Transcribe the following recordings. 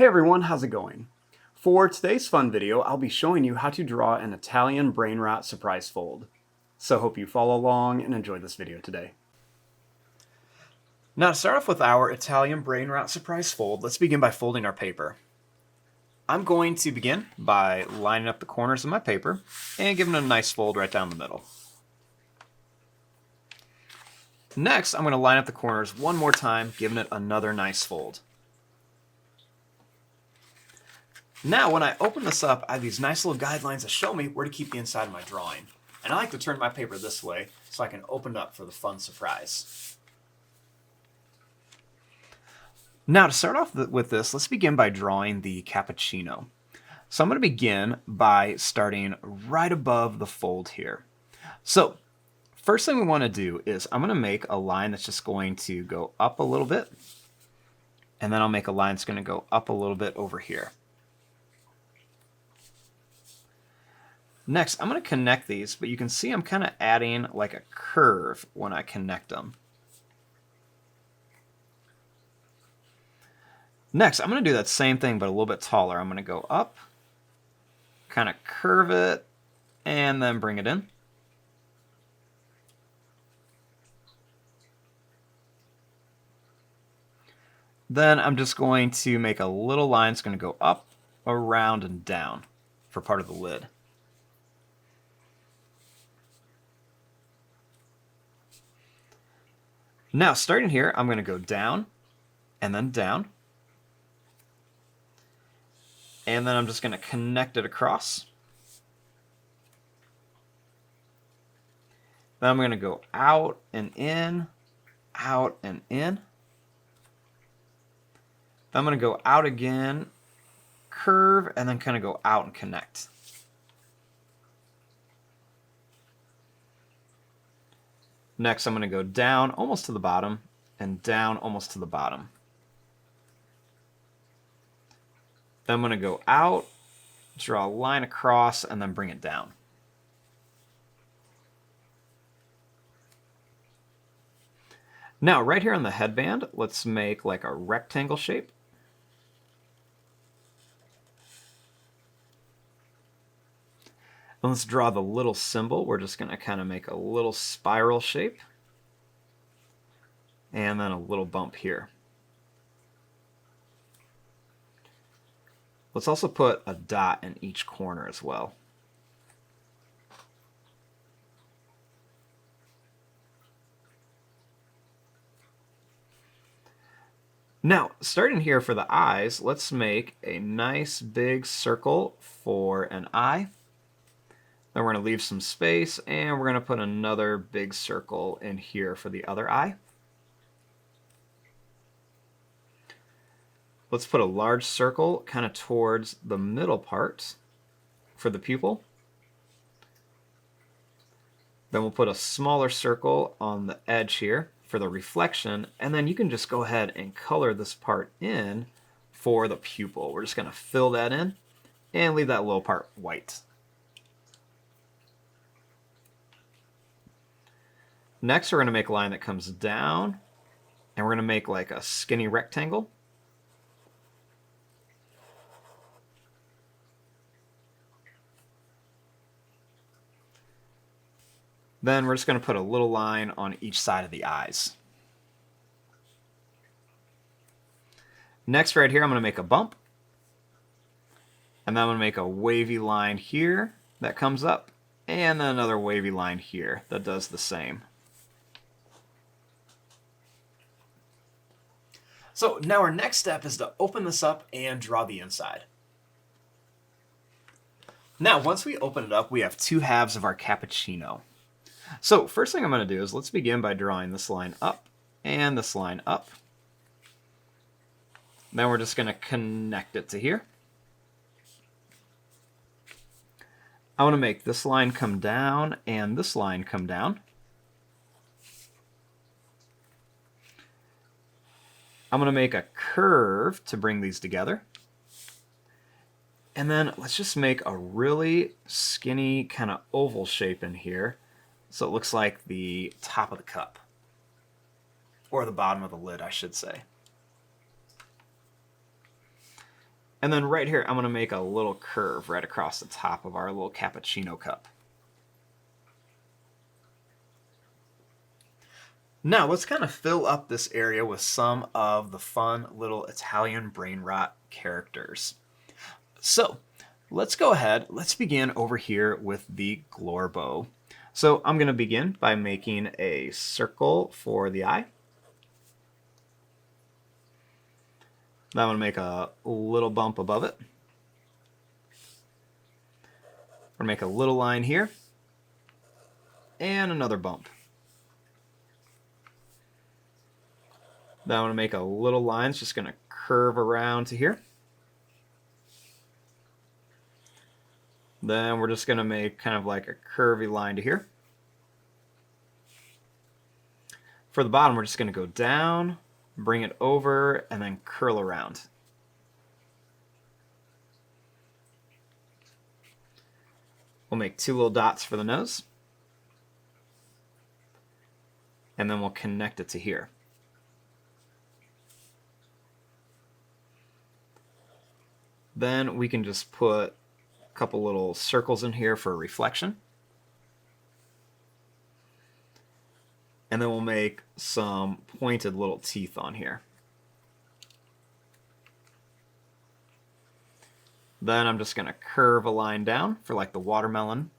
Hey everyone, how's it going? For today's fun video, I'll be showing you how to draw an Italian brain rot surprise fold. So hope you follow along and enjoy this video today. Now to start off with our Italian brain rot surprise fold, let's begin by folding our paper. I'm going to begin by lining up the corners of my paper and giving it a nice fold right down the middle. Next, I'm going to line up the corners one more time, giving it another nice fold. Now, when I open this up, I have these nice little guidelines that show me where to keep the inside of my drawing. And I like to turn my paper this way so I can open it up for the fun surprise. Now, to start off with this, let's begin by drawing the cappuccino. So I'm going to begin by starting right above the fold here. So, first thing we want to do is I'm going to make a line that's just going to go up a little bit. And then I'll make a line that's going to go up a little bit over here. Next, I'm going to connect these, but you can see I'm kind of adding like a curve when I connect them. Next, I'm going to do that same thing, but a little bit taller. I'm going to go up, kind of curve it, and then bring it in. Then I'm just going to make a little line that's going to go up, around, and down for part of the lid. Now, starting here, I'm going to go down, and then down. And then I'm just going to connect it across. Then I'm going to go out and in, out and in. Then I'm going to go out again, curve, and then kind of go out and connect. Next, I'm going to go down almost to the bottom and down almost to the bottom. Then I'm going to go out, draw a line across, and then bring it down. Now, right here on the headband, let's make like a rectangle shape. And let's draw the little symbol. We're just going to kind of make a little spiral shape. And then a little bump here. Let's also put a dot in each corner as well. Now, starting here for the eyes, let's make a nice big circle for an eye. Then we're going to leave some space, and we're going to put another big circle in here for the other eye. Let's put a large circle kind of towards the middle part for the pupil. Then we'll put a smaller circle on the edge here for the reflection, and then you can just go ahead and color this part in for the pupil. We're just going to fill that in and leave that little part white. Next, we're going to make a line that comes down, and we're going to make like a skinny rectangle. Then we're just going to put a little line on each side of the eyes. Next, right here, I'm going to make a bump. And then I'm going to make a wavy line here that comes up, and then another wavy line here that does the same. So now our next step is to open this up and draw the inside. Now, once we open it up, we have two halves of our cappuccino. So first thing I'm going to do is let's begin by drawing this line up and this line up. Then we're just going to connect it to here. I want to make this line come down and this line come down. I'm going to make a curve to bring these together. And then let's just make a really skinny kind of oval shape in here. So it looks like the top of the cup. Or the bottom of the lid, I should say. And then right here, I'm going to make a little curve right across the top of our little cappuccino cup. Now let's kind of fill up this area with some of the fun little Italian brain rot characters. So let's go ahead, let's begin over here with the Glorbo. So I'm going to begin by making a circle for the eye. Then I'm going to make a little bump above it. We're going to make a little line here. And another bump. Then I'm going to make a little line. It's just going to curve around to here. Then we're just going to make kind of like a curvy line to here. For the bottom, we're just going to go down, bring it over, and then curl around. We'll make two little dots for the nose. And then we'll connect it to here. Then we can just put a couple little circles in here for reflection. And then we'll make some pointed little teeth on here. Then I'm just going to curve a line down for like the watermelon.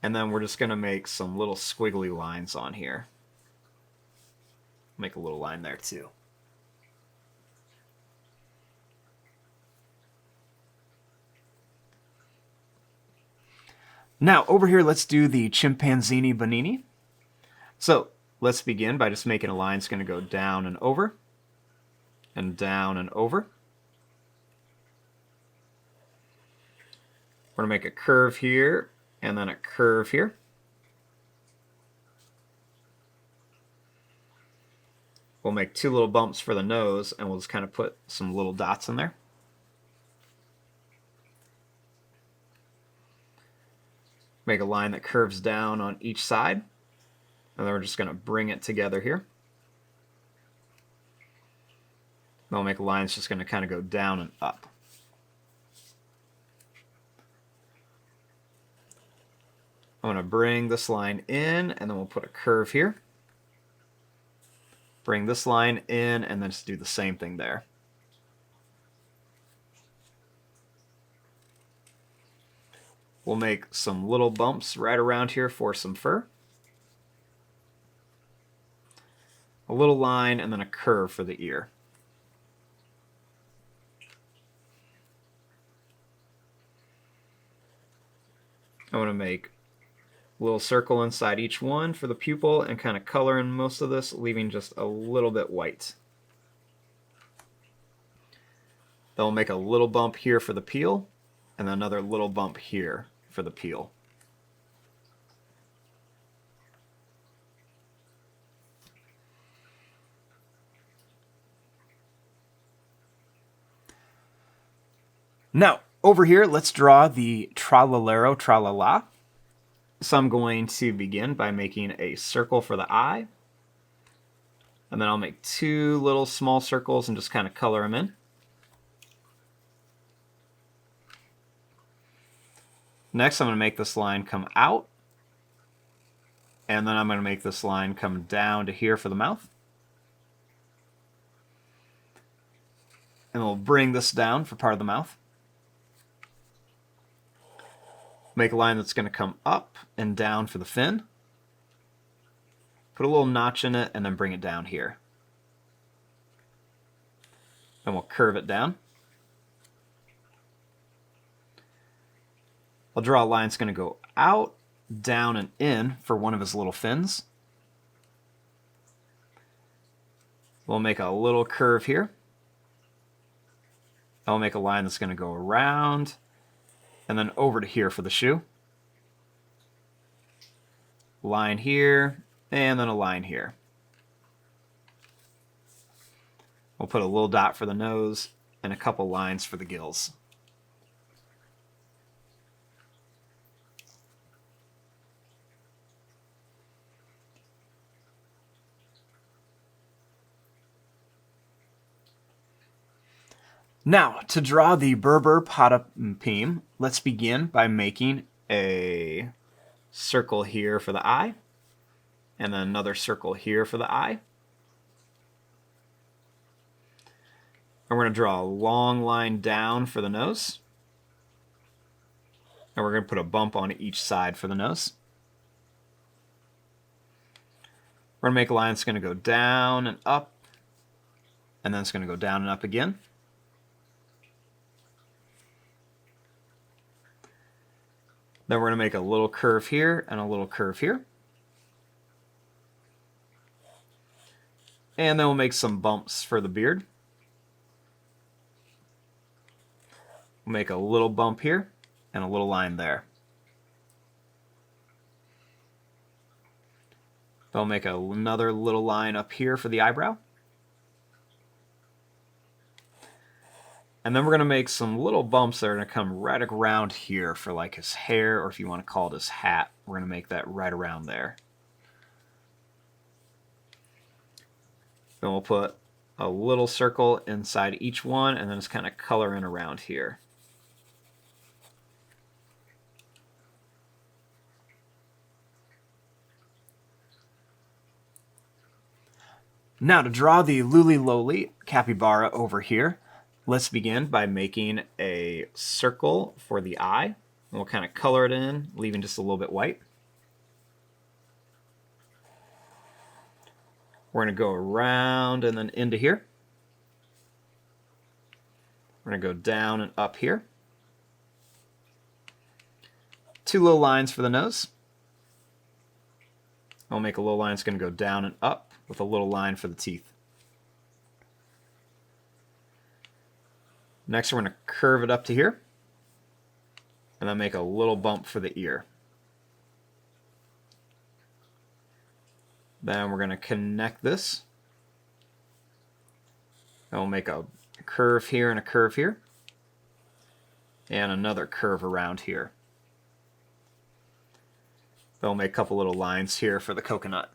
And then we're just going to make some little squiggly lines on here. Make a little line there too. Now over here, let's do the chimpanzini bonini. So let's begin by just making a line that's going to go down and over, and down and over. We're going to make a curve here, and then a curve here. We'll make two little bumps for the nose, and we'll just kind of put some little dots in there. Make a line that curves down on each side, and then we're just going to bring it together here. Then we'll make a line that's just going to kind of go down and up. I'm going to bring this line in, and then we'll put a curve here. Bring this line in, and then just do the same thing there. We'll make some little bumps right around here for some fur. A little line, and then a curve for the ear. I'm going to make a little circle inside each one for the pupil and kind of color in most of this, leaving just a little bit white. Then we'll make a little bump here for the peel, and then another little bump here for the peel. Now, over here, let's draw the tralalero tralala. So I'm going to begin by making a circle for the eye. And then I'll make two little small circles and just kind of color them in. Next, I'm going to make this line come out. And then I'm going to make this line come down to here for the mouth. And we'll bring this down for part of the mouth. Make a line that's going to come up and down for the fin. Put a little notch in it and then bring it down here. Then we'll curve it down. I'll draw a line that's going to go out, down, and in for one of his little fins. We'll make a little curve here. I'll make a line that's going to go around and then over to here for the shoe. Line here, and then a line here. We'll put a little dot for the nose and a couple lines for the gills. Now, to draw the Berber Patapim, let's begin by making a circle here for the eye, and then another circle here for the eye. And we're going to draw a long line down for the nose. And we're going to put a bump on each side for the nose. We're going to make a line that's going to go down and up, and then it's going to go down and up again. Then we're going to make a little curve here and a little curve here. And then we'll make some bumps for the beard. We'll make a little bump here and a little line there. Then we'll make another little line up here for the eyebrow. And then we're going to make some little bumps that are going to come right around here for like his hair, or if you want to call it his hat, we're going to make that right around there. Then we'll put a little circle inside each one, and then just kind of color in around here. Now to draw the Luli Loli capybara over here, let's begin by making a circle for the eye. And we'll kind of color it in, leaving just a little bit white. We're going to go around and then into here. We're going to go down and up here. Two little lines for the nose. I'll make a little line that's going to go down and up with a little line for the teeth. Next, we're going to curve it up to here, and then make a little bump for the ear. Then we're going to connect this, and we'll make a curve here and a curve here, and another curve around here. Then we'll make a couple little lines here for the coconut.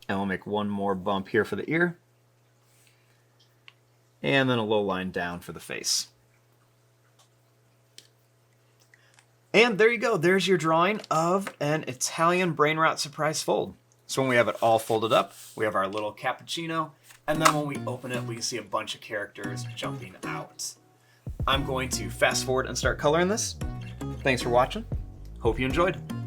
And we'll make one more bump here for the ear, and then a little line down for the face. And there you go. There's your drawing of an Italian brain rot surprise fold. So when we have it all folded up, we have our little cappuccino, and then when we open it, we can see a bunch of characters jumping out. I'm going to fast forward and start coloring this. Thanks for watching. Hope you enjoyed.